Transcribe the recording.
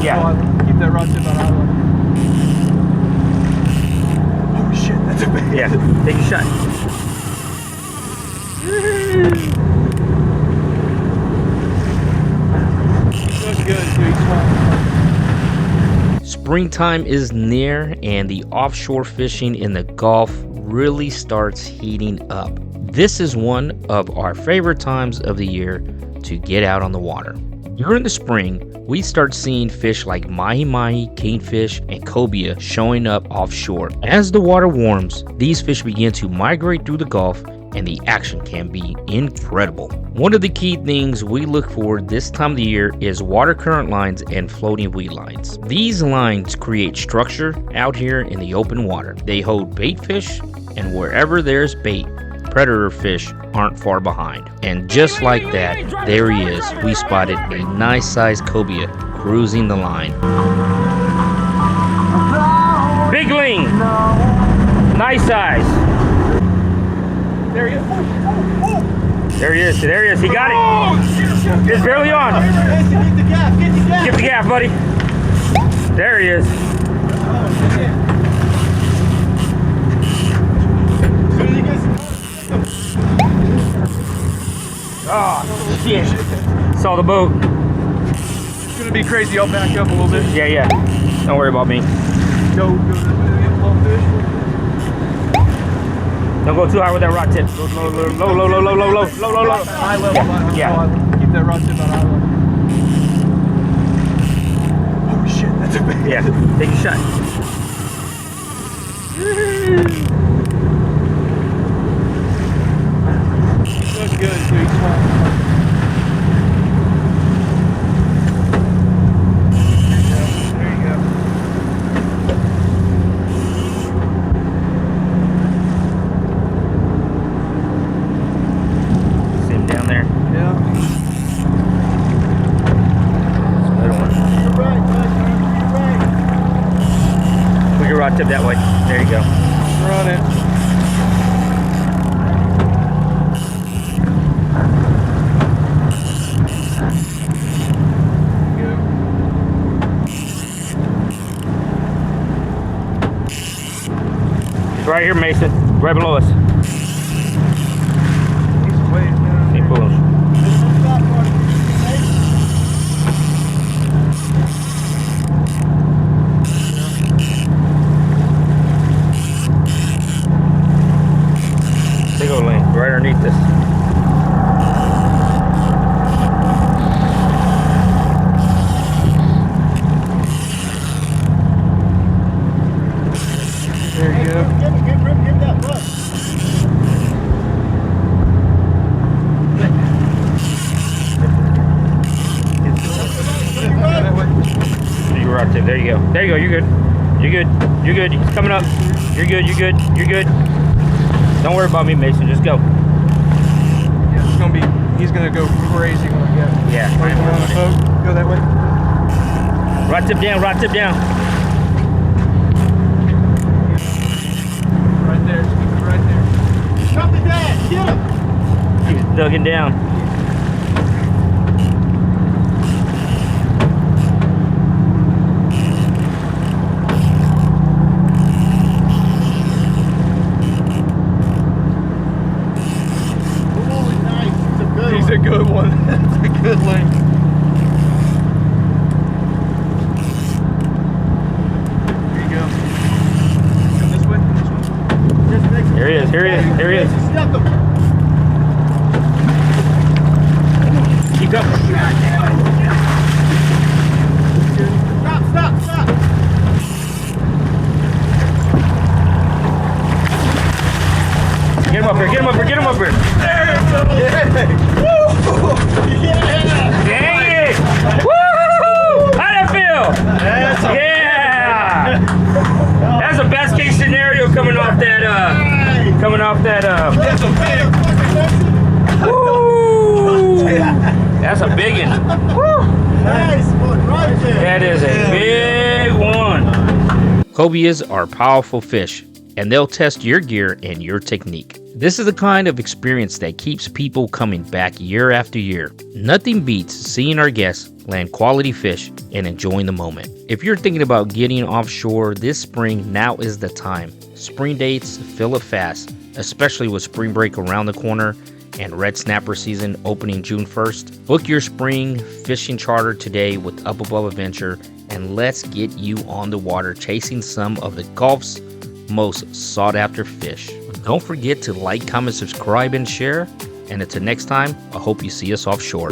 Yeah. Keep that rod tip on island. Oh shit, that's a big. Yeah, take a shot. Looks good, dude. Springtime is near and the offshore fishing in the Gulf really starts heating up. This is one of our favorite times of the year to get out on the water. During the spring, we start seeing fish like mahi, kingfish, and cobia showing up offshore. As the water warms, these fish begin to migrate through the Gulf and the action can be incredible. One of the key things we look for this time of the year is water current lines and floating weed lines. These lines create structure out here in the open water. They hold bait fish, and wherever there's bait, predator fish aren't far behind. And just like that, there he is. We spotted a nice sized cobia cruising the line. Big ling, nice size. There he is. There he is. There he is. He got it. It's barely on. Get the gaff. Get the gaff. Get the gaff, buddy. There he is. Oh, shit. Saw the boat. It's gonna be crazy. I'll back up a little bit. Yeah, yeah. Don't worry about me. Go this way to get a little fish. Don't go too high with that rod tip. Go low. High level. Yeah. Keep that rod tip on island. Oh shit, that's a big. Yeah, take a shot. Looks good, dude. There you go. See him down there. Yeah. Good one. You're right, bud. You're right. We can rod tip that way. There you go. Run it. It's right here, Mason. Right below us. He's way down. Hey, fools. Big old lane right underneath this. There you go. Give me that butt. You rod tip. There you go. There you go. You're good. You're good. You're good. He's coming up. You're good. You're good. You're good. Don't worry about me, Mason. Just go. Yeah, it's gonna be. He's gonna go crazy when I get. Yeah. Right around the boat. Go that way. Rod tip down. Rod tip down. Right there. Right there. Drop the dad. Get him. He's dugging down. Oh, nice. It's a good He's one. a good one. That's a good link. There you go. Come this way. This way. Just make Here he is. Here he is. Here he is. Step him. Keep up. Stop. Get him up here. Get him up here. Get him up here. Yeah. Dang it! Woo! How'd that feel? Yeah! That's the best case scenario coming off that. That's a big. Woo! That's a big one. Woo! Nice one right there. That is a big one. Cobias are powerful fish, and they'll test your gear and your technique. This is the kind of experience that keeps people coming back year after year. Nothing beats seeing our guests land quality fish and enjoying the moment. If you're thinking about getting offshore this spring, now is the time. Spring dates fill up fast, especially with spring break around the corner and red snapper season opening June 1st. Book your spring fishing charter today with Up Above Adventure, and let's get you on the water chasing some of the Gulf's most sought after fish. Don't forget to like, comment, subscribe, and share. And until next time, I hope you see us offshore.